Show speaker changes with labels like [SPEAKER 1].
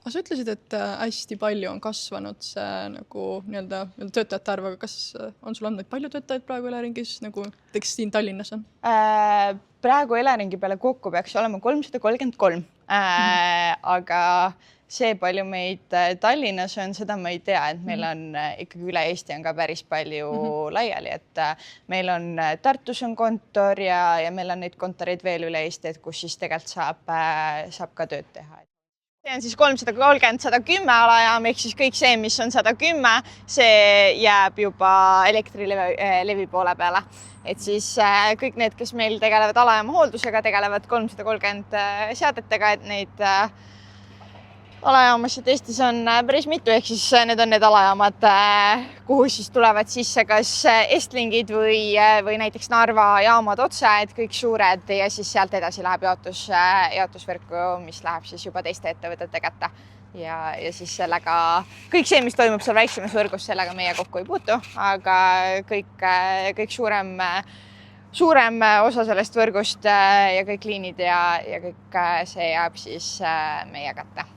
[SPEAKER 1] Aga sa ütlesid, et hästi palju on kasvanud see nagu nii-öelda töötajate arv, aga kas on sul andmeid palju töötajaid praegu Eleringis, nagu näiteks siin Tallinnas on?
[SPEAKER 2] Praegu Eleringi peale kokku peaks olema 333, aga see palju meid Tallinnas on, seda ma ei tea, et meil on ikkagi üle Eesti on ka päris palju laiali, et meil on Tartus on kontor ja meil on neid kontoreid veel üle Eesti, et kus siis tegelikult saab ka tööd teha. See on siis 330, 110 alajaam, ehk siis kõik see, mis on 110, see jääb juba Elektrilevi poole peale. Et siis kõik need, kes meil tegelevad alajaama hooldusega, tegelevad 330 seadetega, et neid alajaamasid Eestis on päris mitu, ehk siis need on need alajaamad, kuhu siis tulevad sisse kas Estlingid või näiteks Narva jaamad otse, et kõik suured ja siis sealt edasi läheb jaotusvõrku, mis läheb siis juba teiste ettevõtete kätte. Ja siis sellega kõik see, mis toimub seal väiksemas võrgus, sellega meie kokku ei puutu, aga kõik suurem osa sellest võrgust ja kõik liinid ja kõik see jääb siis meie kätte.